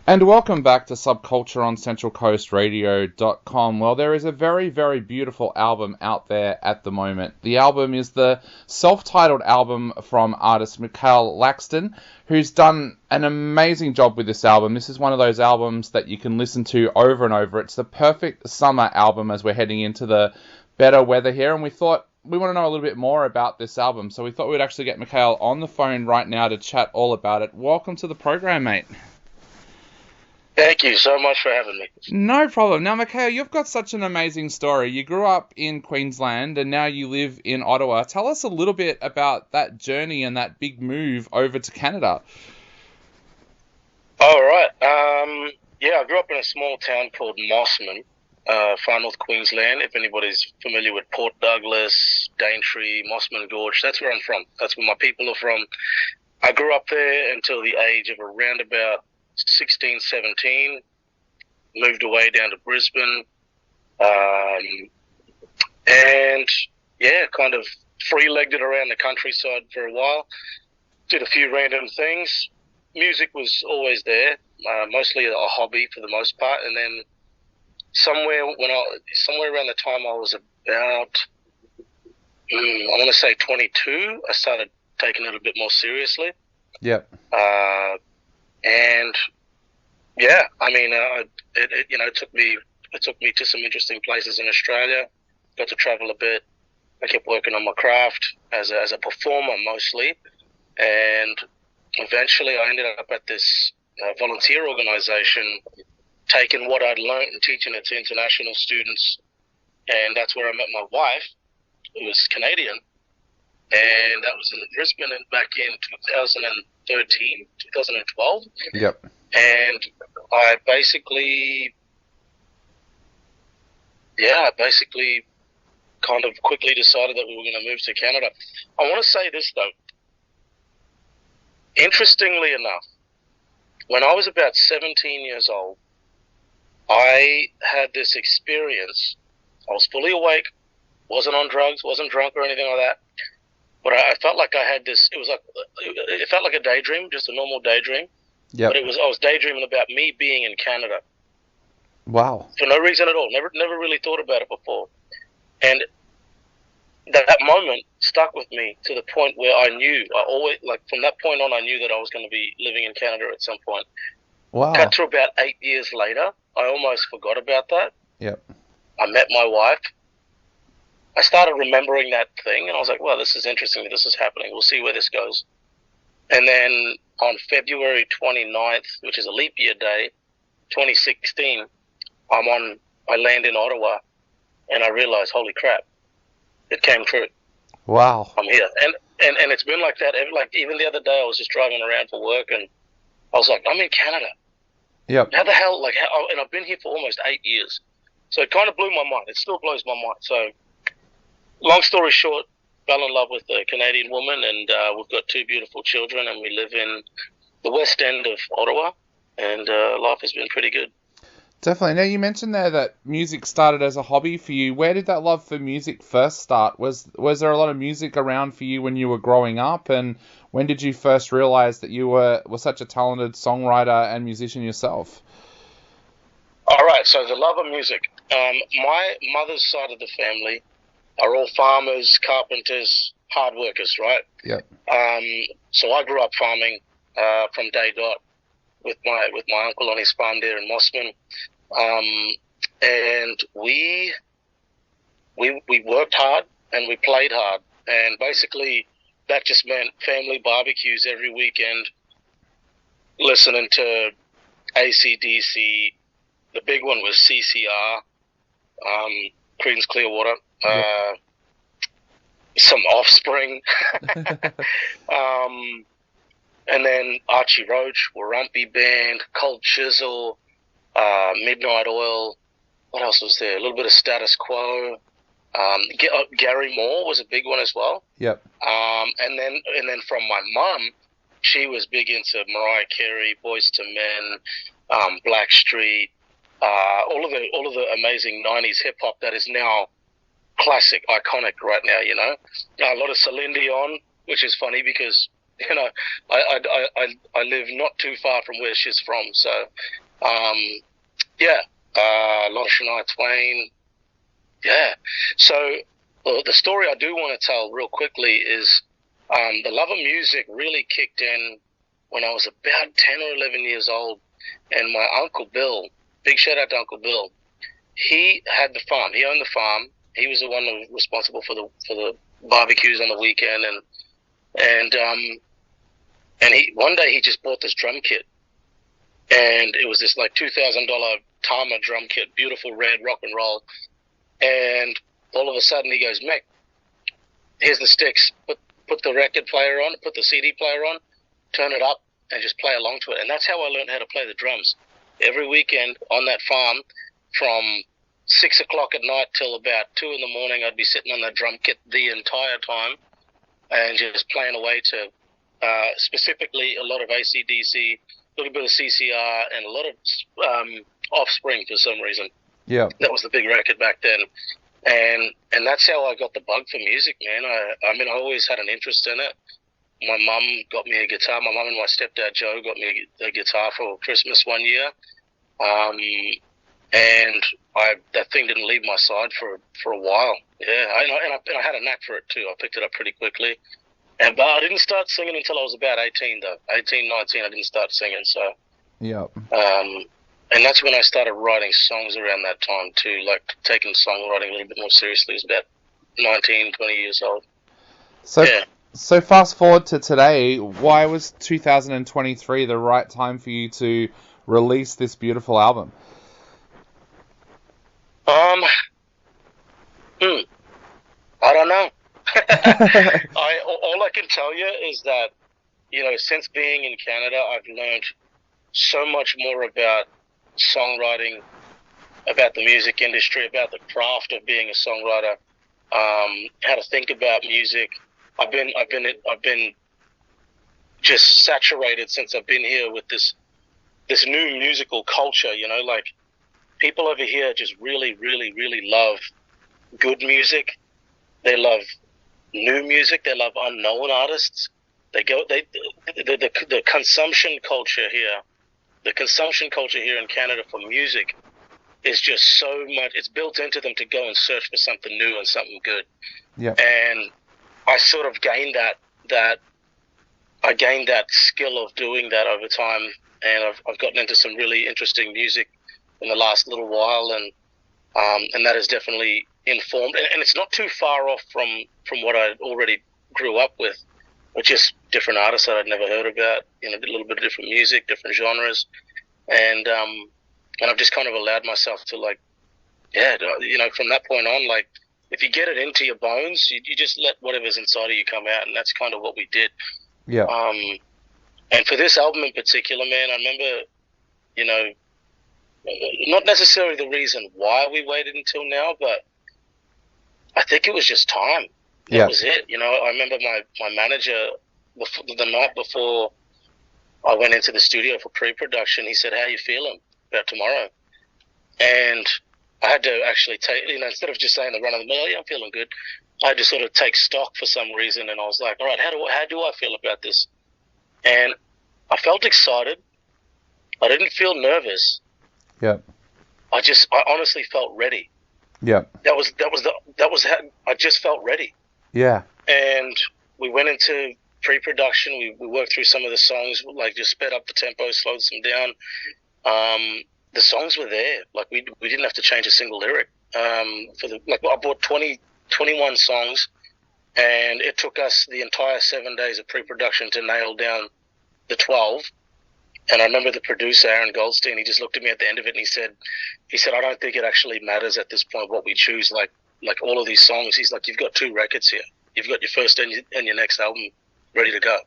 And welcome back to Subculture on CentralCoastRadio.com. Well, there is a very, very beautiful album out there at the moment. The album is the self-titled album from artist Mikhail Laxton, who's done an amazing job with this album. This is one of those albums that you can listen to over and over. It's the perfect summer album as we're heading into the better weather here, and we thought we want to know a little bit more about this album, so we thought we'd actually get Mikhail on the phone right now to chat all about it. Welcome to the program, mate. Thank you so much for having me. No problem. Now, Mikhail, you've got such an amazing story. You grew up in Queensland and now you live in Ottawa. Tell us a little bit about that journey and that big move over to Canada. All right. I grew up in a small town called Mossman, far north Queensland. If anybody's familiar with Port Douglas, Daintree, Mossman Gorge, that's where I'm from. That's where my people are from. I grew up there until the age of around about 16, 17, moved away down to Brisbane, and kind of free-legged it around the countryside for a while, did a few random things. Music was always there, mostly a hobby for the most part, and then somewhere around the time I was about, I want to say 22, I started taking it a bit more seriously. Yep. And yeah, I mean, it took me to some interesting places in Australia. Got to travel a bit. I kept working on my craft as a performer mostly, and eventually I ended up at this volunteer organisation, taking what I'd learned and teaching it to international students, and that's where I met my wife, who was Canadian, and that was in Brisbane back in 2012. Yep. And I basically kind of quickly decided that we were going to move to Canada. I want to say this though. Interestingly enough, when I was about 17 years old, I had this experience. I was fully awake, wasn't on drugs, wasn't drunk or anything like that. But I felt like I had this. It felt like a daydream, just a normal daydream. Yep. But I was daydreaming about me being in Canada. Wow. For no reason at all. Never really thought about it before. And that moment stuck with me to the point where I knew. From that point on, I knew that I was going to be living in Canada at some point. Wow. Cut to about 8 years later, I almost forgot about that. Yep. I met my wife. I started remembering that thing, and I was like, well, this is interesting that this is happening. We'll see where this goes. And then on February 29th, which is a leap year day, 2016, I land in Ottawa, and I realized, holy crap, it came true. Wow. I'm here. And it's been like that. Even the other day, I was just driving around for work, and I was like, I'm in Canada. Yep. How the hell, and I've been here for almost 8 years. So it kind of blew my mind. It still blows my mind. So long story short, fell in love with a Canadian woman, and we've got 2 beautiful children, and we live in the west end of Ottawa, and life has been pretty good. Definitely. Now, you mentioned there that music started as a hobby for you. Where did that love for music first start? Was there a lot of music around for you when you were growing up, and when did you first realize that you were such a talented songwriter and musician yourself? All right, so the love of music. My mother's side of the family are all farmers, carpenters, hard workers, right? Yep. So I grew up farming from day dot with my uncle on his farm there in Mossman, and we worked hard and we played hard, and basically that just meant family barbecues every weekend, listening to AC/DC. The big one was CCR, Creedence Clearwater. Some Offspring, and then Archie Roach, Warumpi Band, Cold Chisel, Midnight Oil. What else was there? A little bit of Status Quo. Gary Moore was a big one as well. Yep. And then from my mum, she was big into Mariah Carey, Boyz II Men, Blackstreet, all of the amazing 90s hip hop that is now classic, iconic right now, you know. A lot of Celine Dion, which is funny because You know, I live not too far from where she's from. So, yeah, a lot of Shania Twain. Yeah. So the story I do want to tell real quickly is the love of music really kicked in when I was about 10 or 11 years old. And my Uncle Bill, big shout out to Uncle Bill, he had the farm. He owned the farm. He was the one who was responsible for the barbecues on the weekend. And he one day he just bought this drum kit. And it was this like $2,000 Tama drum kit, beautiful red rock and roll. And all of a sudden he goes, Mick, here's the sticks. Put the record player on, put the CD player on, turn it up, and just play along to it. And that's how I learned how to play the drums. Every weekend on that farm, from 6 o'clock at night till about 2 in the morning, I'd be sitting on that drum kit the entire time and just playing away to specifically a lot of AC/DC, a little bit of CCR, and a lot of Offspring for some reason. Yeah. That was the big record back then. And that's how I got the bug for music, man. I mean, I always had an interest in it. My mum got me a guitar. My mum and my stepdad, Joe, got me a guitar for Christmas one year. And that thing didn't leave my side for a while. Yeah, and I had a knack for it too. I picked it up pretty quickly. But I didn't start singing until I was about 18, though. 18, 19, I didn't start singing. So, yeah. And that's when I started writing songs around that time too, like taking songwriting a little bit more seriously. I was about 19, 20 years old. So, yeah. So fast forward to today, why was 2023 the right time for you to release this beautiful album? I don't know. All I can tell you is that, you know, since being in Canada, I've learned so much more about songwriting, about the music industry, about the craft of being a songwriter, how to think about music. I've been just saturated since I've been here with this new musical culture. You know, like people over here just really, really, really love good music. They love new music. They love unknown artists. The consumption culture here. The consumption culture here in Canada for music is just so much. It's built into them to go and search for something new and something good. Yeah. And I sort of gained that skill of doing that over time, and I've gotten into some really interesting music in the last little while, and that has definitely informed. And it's not too far off from what I already grew up with just different artists that I'd never heard about. You know, a little bit of different music, different genres, and I've just kind of allowed myself to, like, yeah, you know, from that point on, like, if you get it into your bones, you just let whatever's inside of you come out, and that's kind of what we did. Yeah. And for this album in particular, man, I remember, you know, not necessarily the reason why we waited until now, but I think it was just time. That was it. You know, I remember my manager, the night before I went into the studio for pre-production, he said, "How you feeling about tomorrow?" And I had to actually take, you know, instead of just saying the run of the mill, "Yeah, I'm feeling good," I had to sort of take stock for some reason, and I was like, all right, how do I feel about this? And I felt excited. I didn't feel nervous. Yeah. I honestly felt ready. Yeah. That was how I just felt ready. Yeah. And we went into pre-production. We worked through some of the songs, like just sped up the tempo, slowed some down. The songs were there. Like we didn't have to change a single lyric. I bought 21 songs, and it took us the entire 7 days of pre-production to nail down the 12. And I remember the producer, Aaron Goldstein, he just looked at me at the end of it and he said, "I don't think it actually matters at this point what we choose. Like all of these songs," he's like, "You've got 2 records here. You've got your first and your next album ready to go."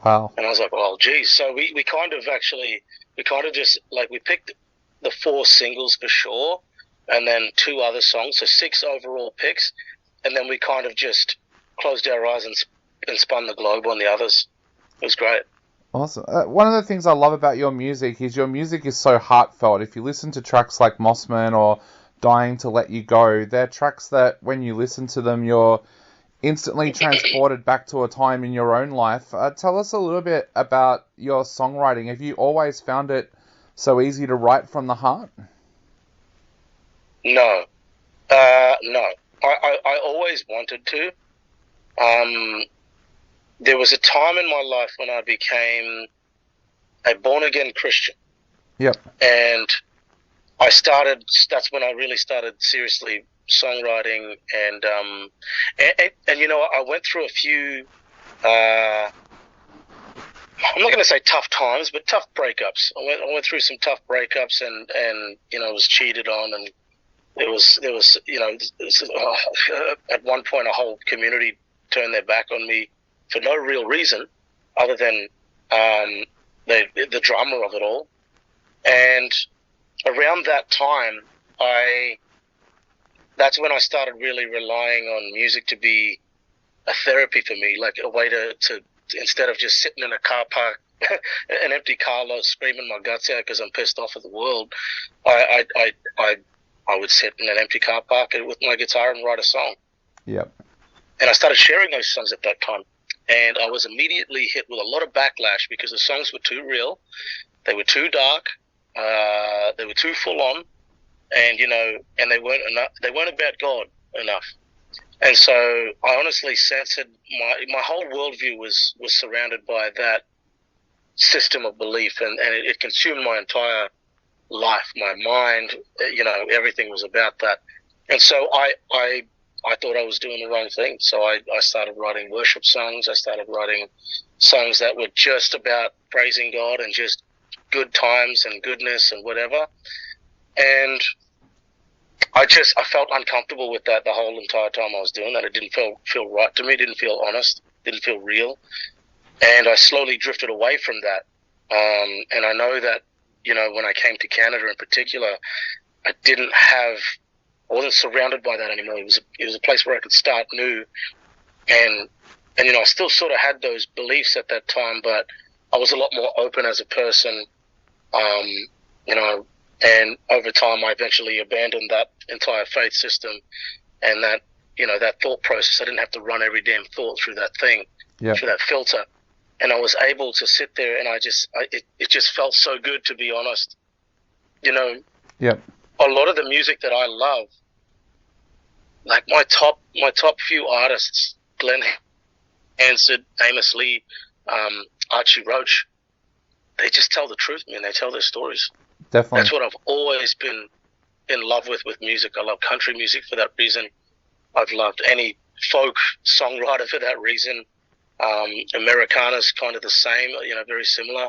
Wow. And I was like, "Well, geez." So we kind of just, like, we picked the 4 singles for sure, and then 2 other songs, so 6 overall picks, and then we kind of just closed our eyes and spun the globe on the others. It was great. Awesome. One of the things I love about your music is so heartfelt. If you listen to tracks like Mossman or Dying to Let You Go, they're tracks that when you listen to them, you're instantly transported back to a time in your own life. Tell us a little bit about your songwriting. Have you always found it so easy to write from the heart? No. No. I always wanted to. There was a time in my life when I became a born-again Christian. Yep. And that's when I really started seriously songwriting, and you know, I went through a few, I'm not going to say tough times, but tough breakups. I went through some tough breakups, and you know, was cheated on, and there was you know, at one point a whole community turned their back on me for no real reason other than the drama of it all. And around that time, that's when I started really relying on music to be a therapy for me, like a way to instead of just sitting in a car park, an empty car lot, screaming my guts out because I'm pissed off at the world. I would sit in an empty car park with my guitar and write a song. Yep. And I started sharing those songs at that time, and I was immediately hit with a lot of backlash because the songs were too real, they were too dark, they were too full on, and you know, and they weren't enough. They weren't about God enough. And so I honestly censored my whole worldview was surrounded by that system of belief, and it consumed my entire life, my mind. You know, everything was about that. And so I thought I was doing the wrong thing. So I started writing worship songs. I started writing songs that were just about praising God and just good times and goodness and whatever. And I felt uncomfortable with that the whole entire time I was doing that. It didn't feel right to me. It didn't feel honest. It didn't feel real. And I slowly drifted away from that. And I know that, you know, when I came to Canada in particular, I wasn't surrounded by that anymore. It was a place where I could start new. And you know, I still sort of had those beliefs at that time, but I was a lot more open as a person. You know, and over time I eventually abandoned that entire faith system and that, you know, that thought process. I didn't have to run every damn thought through that thing, through that filter. And I was able to sit there, and it just felt so good, to be honest. You know, a lot of the music that I love, like my top few artists, Glenn Hansard, Amos Lee, Archie Roach, they just tell the truth, man. They tell their stories. Definitely. That's what I've always been in love with music. I love country music for that reason. I've loved any folk songwriter for that reason. Americana's kind of the same, you know, very similar.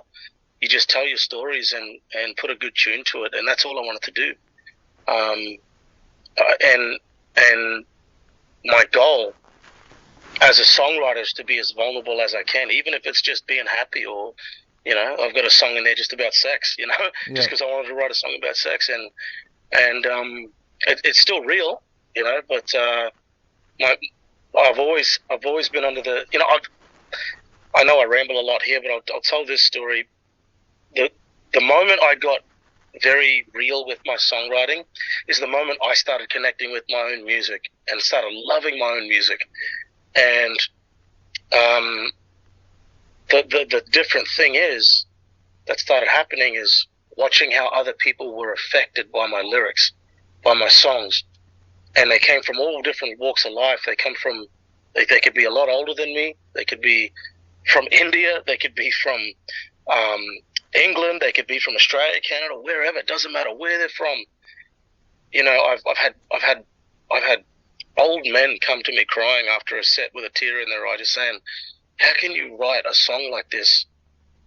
You just tell your stories and put a good tune to it, and that's all I wanted to do. And my goal as a songwriter is to be as vulnerable as I can, even if it's just being happy, or, you know, I've got a song in there just about sex, you know, just because I wanted to write a song about sex, and it's still real, you know, but I've always been under the, you know, I know I ramble a lot here, but I'll tell this story. The moment I got very real with my songwriting is the moment I started connecting with my own music and started loving my own music. And the different thing is that started happening is watching how other people were affected by my lyrics, by my songs. And they came from all different walks of life. They could be a lot older than me. They could be from India. They could be from England. They could be from Australia, Canada, wherever. It doesn't matter where they're from. You know, I've had old men come to me crying after a set with a tear in their eye, just saying, "How can you write a song like this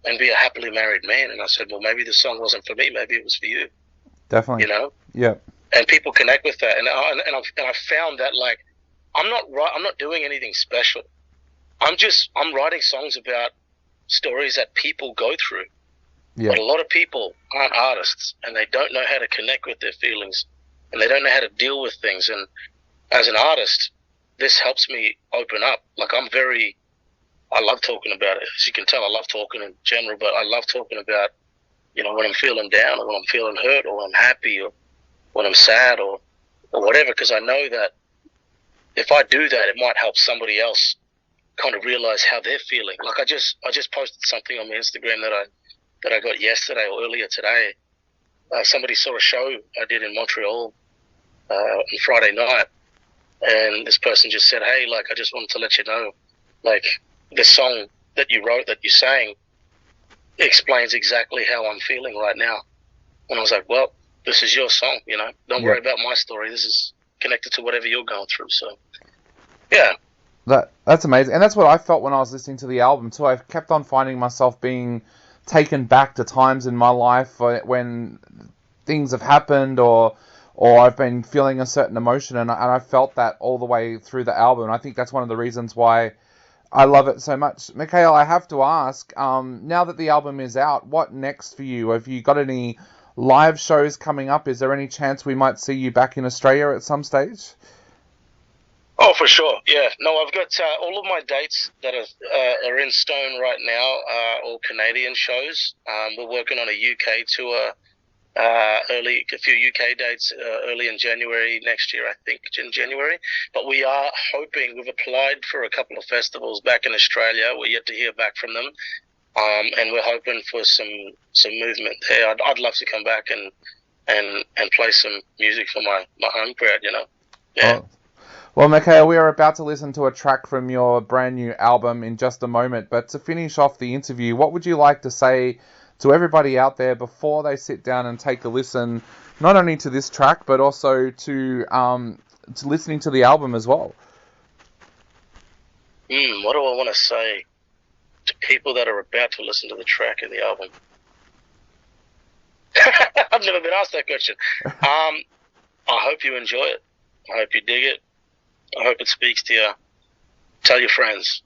and be a happily married man?" And I said, "Well, maybe the song wasn't for me. Maybe it was for you." Definitely. You know. Yeah. And people connect with that, and I've found that, like, I'm not doing anything special. I'm writing songs about stories that people go through. Yeah. But a lot of people aren't artists, and they don't know how to connect with their feelings, and they don't know how to deal with things. And as an artist, this helps me open up. Like, I love talking about it. As you can tell, I love talking in general, but I love talking about, you know, when I'm feeling down, or when I'm feeling hurt, or when I'm happy, or when I'm sad, or whatever, because I know that if I do that, it might help somebody else kind of realize how they're feeling. Like I just posted something on my Instagram that I got yesterday or earlier today. Somebody saw a show I did in Montreal on Friday night, and this person just said, "Hey, like I just wanted to let you know, like the song that you wrote, that you sang, explains exactly how I'm feeling right now." And I was like, "Well, this is your song, you know. Don't worry about my story. This is connected to whatever you're going through." So, yeah. That's amazing. And that's what I felt when I was listening to the album too. I kept on finding myself being taken back to times in my life when things have happened or I've been feeling a certain emotion, and I felt that all the way through the album. And I think that's one of the reasons why I love it so much. Mikhail, I have to ask, now that the album is out, what next for you? Have you got any live shows coming up? Is there any chance we might see you back in Australia at some stage? Oh, for sure. Yeah. No, I've got all of my dates that are in stone right now, all Canadian shows. We're working on a UK tour, a few UK dates early in January next year, I think, in January. But we are hoping, we've applied for a couple of festivals back in Australia. We're yet to hear back from them. And we're hoping for some movement there. I'd love to come back and play some music for my home crowd, you know. Yeah. Oh. Well, Mikhail, we are about to listen to a track from your brand new album in just a moment, but to finish off the interview, what would you like to say to everybody out there before they sit down and take a listen, not only to this track, but also to listening to the album as well? What do I want to say to people that are about to listen to the track of the album? I've never been asked that question. I hope you enjoy it. I hope you dig it. I hope it speaks to you. Tell your friends.